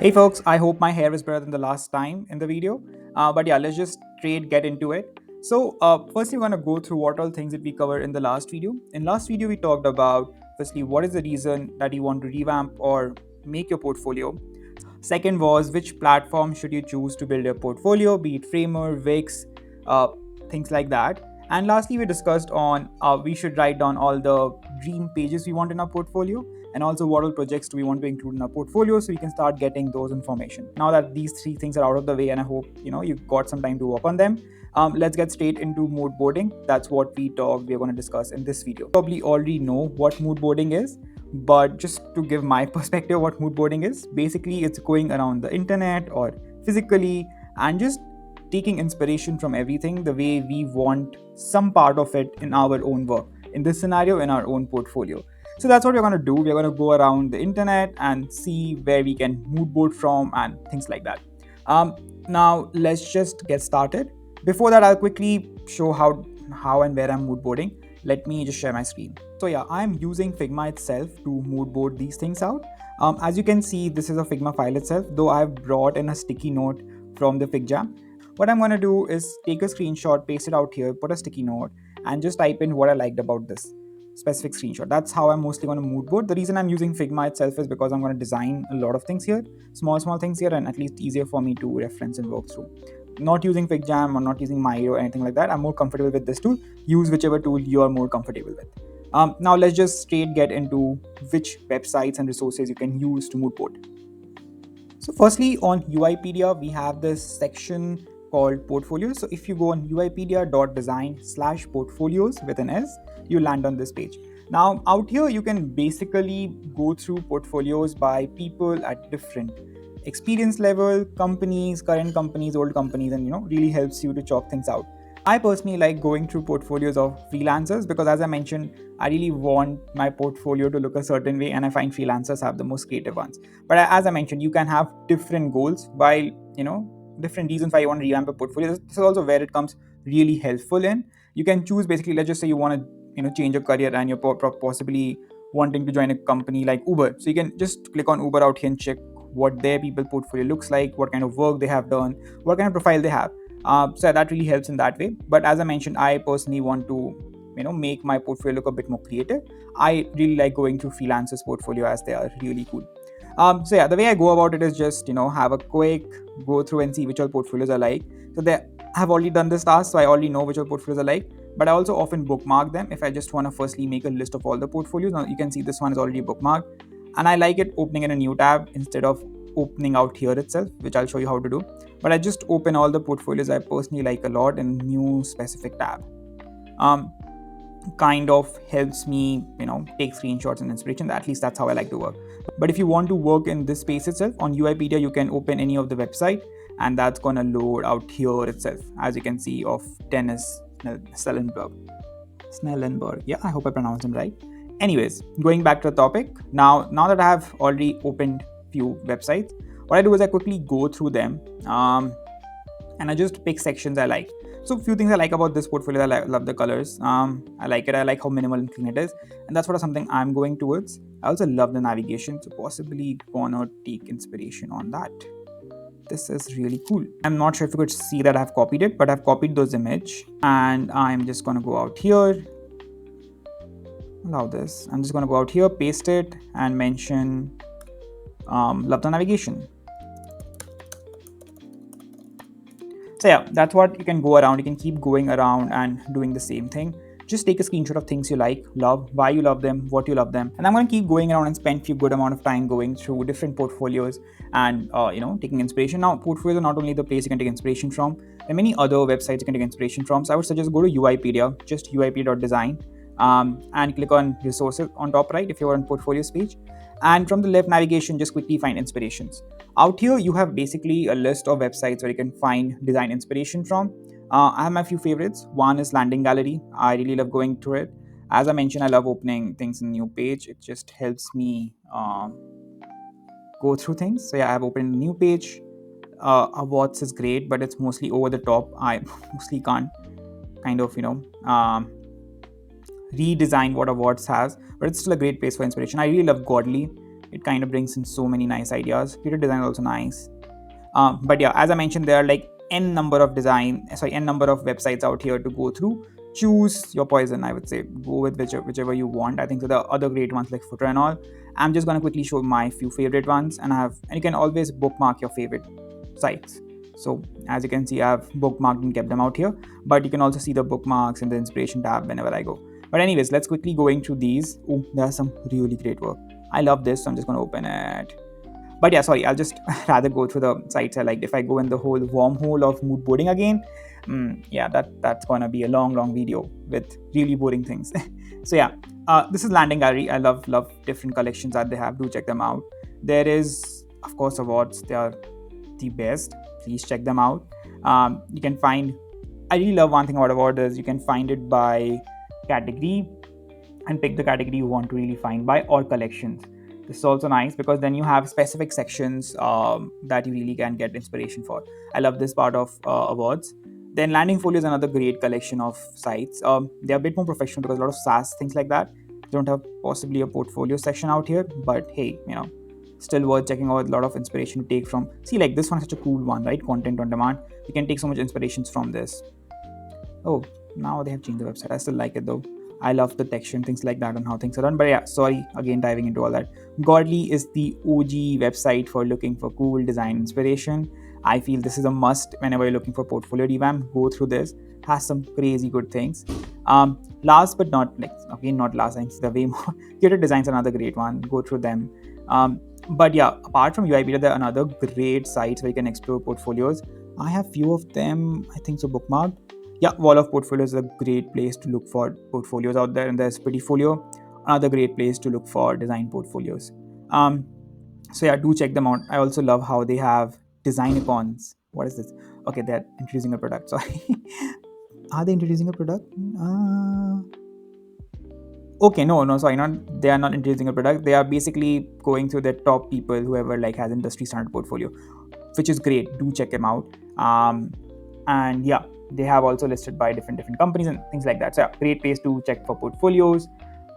Hey folks, I hope my hair is better than the last time in the video. But yeah, let's just straight get into it. Firstly, we're gonna go through what all things that we covered in the last video. In last video, we talked about firstly what is the reason that you want to revamp or make your portfolio. Second was which platform should you choose to build your portfolio, be it Framer, Wix, uh, things like that. And lastly, we discussed on we should write down all the dream pages we want in our portfolio, and also what all projects do we want to include in our portfolio, so we can start getting those information. Now that these three things are out of the way, and I hope you've got some time to work on them. Let's get straight into mood boarding. That's what we're going to discuss in this video. Probably already know what mood boarding is, but just to give my perspective, what mood boarding is basically, it's going around the internet or physically and just taking inspiration from everything the way we want some part of it in our own work, in this scenario in our own portfolio. So that's what we're going to do. We're going to go around the internet and see where we can mood board from and things like that. Now let's just get started. Before that, I'll quickly show how and where I'm mood boarding. Let me just share my screen. So yeah, I'm using Figma itself to mood board these things out. As you can see, this is a Figma file itself, though I've brought in a sticky note from the FigJam. What I'm going to do is take a screenshot, paste it out here, put a sticky note, and just type in what I liked about this specific screenshot. That's how I'm mostly going to mood board. The reason I'm using Figma itself is because I'm going to design a lot of things here, small things here, and at least easier for me to reference and work through. Not using FigJam or not using Miro or anything like that. I'm more comfortable with this tool. Use whichever tool you are more comfortable with. Now let's just straight get into which websites and resources you can use to mood board. So firstly, on UIpedia, we have this section called portfolios. So if you go on uipedia.design/portfolios with an S, you land on this page. Now out here, you can basically go through portfolios by people at different experience level, companies, current companies, old companies, and really helps you to chalk things out. I personally like going through portfolios of freelancers because, as I mentioned, I really want my portfolio to look a certain way, and I find freelancers have the most creative ones. But as I mentioned, you can have different goals, while different reasons why you want to revamp a portfolio. This is also where it comes really helpful in. You can choose basically, let's just say you want to change your career and you're possibly wanting to join a company like Uber. So you can just click on Uber out here and check what their people portfolio looks like, what kind of work they have done, what kind of profile they have. So that really helps in that way. But as I mentioned, I personally want to make my portfolio look a bit more creative. I really like going through freelancers portfolio as they are really cool. So yeah, the way I go about it is just have a quick go through and see which all portfolios I like. So they have already done this task, so I already know which all portfolios I like. But I also often bookmark them if I just want to firstly make a list of all the portfolios. Now you can see this one is already bookmarked, and I like it opening in a new tab instead of opening out here itself, which I'll show you how to do. But I just open all the portfolios I personally like a lot in new specific tab. Um, Kind of helps me take screenshots and inspiration. At least that's how I like to work. But if you want to work in this space itself on UIpedia, you can open any of the website, and that's gonna load out here itself, as you can see, of Dennis Snellenberg. Yeah, I hope I pronounced him right. Anyways, going back to the topic, now that I have already opened few websites, what I do is I quickly go through them, and I just pick sections I like. So few things I like about this portfolio. I love the colors. I like it. I like how minimal and clean it is, and that's what something I'm going towards. I also love the navigation, so possibly gonna take inspiration on that. This is really cool. I'm not sure if you could see that I've copied it, but I've copied those image, and I'm just gonna go out here. Allow this. I'm just gonna go out here, paste it, and mention love the navigation. So yeah, that's what you can go around. You can keep going around and doing the same thing. Just take a screenshot of things you like, love, why you love them, what you love them. And I'm going to keep going around and spend a few good amount of time going through different portfolios and taking inspiration. Now, portfolios are not only the place you can take inspiration from. There are many other websites you can take inspiration from. So I would suggest go to UIpedia, just uipedia.design, and click on resources on top right if you're on portfolios page. And from the left navigation, just quickly find inspirations. Out here, you have basically a list of websites where you can find design inspiration from. I have my few favorites. One is Landing Gallery. I really love going through it. As I mentioned, I love opening things in a new page. It just helps me go through things. So yeah, I've opened a new page. Awards is great, but it's mostly over the top. I mostly can't kind of redesign what awards has, but it's still a great place for inspiration. I really love Godly. It kind of brings in so many nice ideas. Creative design is also nice. But yeah, as I mentioned, there are like n number of websites out here to go through. Choose your poison, I would say. Go with whichever you want. I think so the other great ones like Footer and all. I'm just gonna quickly show my few favorite ones, and you can always bookmark your favorite sites. So as you can see, I've bookmarked and kept them out here, but you can also see the bookmarks in the inspiration tab whenever I go. But anyways, let's quickly going through these. Oh, there's some really great work. I love this, so I'm just gonna open it. But yeah, sorry, I'll just rather go through the sites I liked. If I go in the whole wormhole of mood boarding again, yeah, that's gonna be a long video with really boring things. So yeah, this is Landing Gallery. I love different collections that they have. Do check them out. There is, of course, awards. They are the best. Please check them out. You can find. I really love one thing about award is you can find it by category and pick the category you want to really find by, or collections. This is also nice because then you have specific sections that you really can get inspiration for. I love this part of awards. Then Landing Folio is another great collection of sites. They're a bit more professional because a lot of SaaS things like that. They don't have possibly a portfolio section out here, but hey, still worth checking out. A lot of inspiration to take from. See, like this one is such a cool one, right? Content on demand. You can take so much inspirations from this. Oh, now they have changed the website. I still like it though. I love the texture and things like that and how things are done. But yeah, sorry again diving into all that. Godly is the OG website for looking for cool design inspiration. I feel this is a must whenever you're looking for portfolio revamp. Go through this. Has some crazy good things. Last but not not last, I think the way more. Creative Design's another great one. Go through them. But yeah, apart from UiPath, there are another great sites where you can explore portfolios. I have few of them, I think so, bookmarked. Yeah, Wall of Portfolios is a great place to look for portfolios out there, and there's Prettyfolio, another great place to look for design portfolios. So yeah, do check them out. I also love how they have design icons. What is this? Okay, they're introducing a product. Sorry, are they introducing a product? Okay, no, sorry, not they are not introducing a product. They are basically going through the top people, whoever like has industry standard portfolio, which is great. Do check them out. And yeah, they have also listed by different companies and things like that. So yeah, great place to check for portfolios.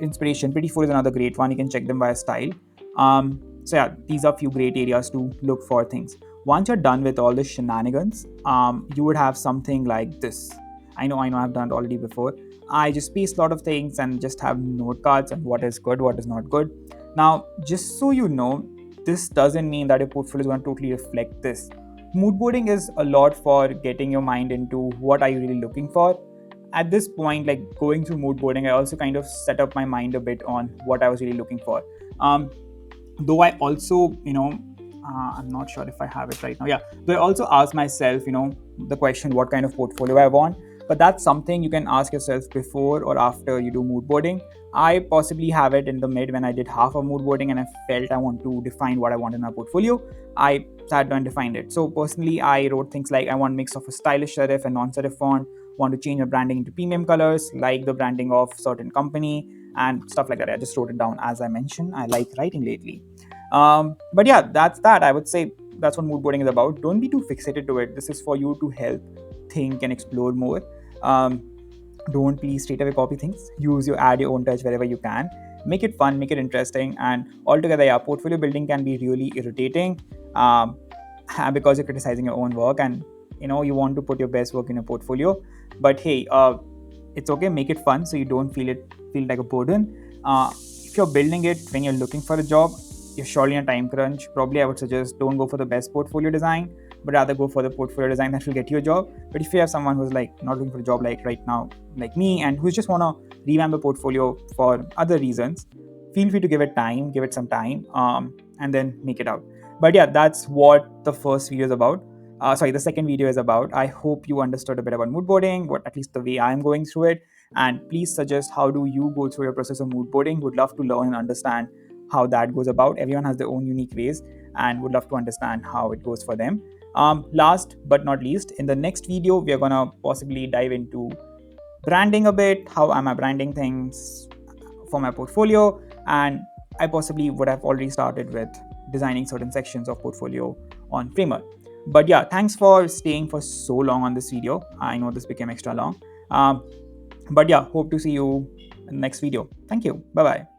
Inspiration, Prettyfolio is another great one. You can check them by style. So yeah, these are few great areas to look for things. Once you're done with all the shenanigans, you would have something like this. I know I've done it already before. I just paste a lot of things and just have note cards and what is good, what is not good. Now, just so you know, this doesn't mean that your portfolio is going to totally reflect this. Mood boarding is a lot for getting your mind into what are you really looking for. At this point, like going through mood boarding, I also kind of set up my mind a bit on what I was really looking for. Though I also, I'm not sure if I have it right now. Yeah, though I also ask myself, the question, what kind of portfolio I want. But that's something you can ask yourself before or after you do mood boarding. I possibly have it in the mid when I did half of mood boarding and I felt I want to define what I want in my portfolio. I sat down and defined it. So personally, I wrote things like I want a mix of a stylish serif and non-serif font, want to change my branding into premium colors, like the branding of certain company and stuff like that. I just wrote it down. As I mentioned, I like writing lately. But yeah, that's that. I would say that's what mood boarding is about. Don't be too fixated to it. This is for you to help think and explore more. Don't please straight away copy things. Add your own touch wherever you can. Make it fun, make it interesting, and altogether, yeah, portfolio building can be really irritating because you're criticizing your own work and you want to put your best work in a portfolio. But hey, it's okay. Make it fun so you don't feel like a burden. If you're building it when you're looking for a job, you're surely in a time crunch. Probably, I would suggest don't go for the best portfolio design, but rather go for the portfolio design that will get you a job. But if you have someone who's like not looking for a job like right now, like me, and who's just want to revamp the portfolio for other reasons, feel free to give it some time, and then make it out. But yeah, that's what the first video is about. The second video is about. I hope you understood a bit about mood boarding, at least the way I'm going through it. And please suggest how do you go through your process of mood boarding. Would love to learn and understand how that goes about. Everyone has their own unique ways and would love to understand how it goes for them. Last but not least, in the next video, we are going to possibly dive into branding a bit. How am I branding things for my portfolio? And I possibly would have already started with designing certain sections of portfolio on Framer. But yeah, thanks for staying for so long on this video. I know this became extra long. But yeah, hope to see you in the next video. Thank you. Bye-bye.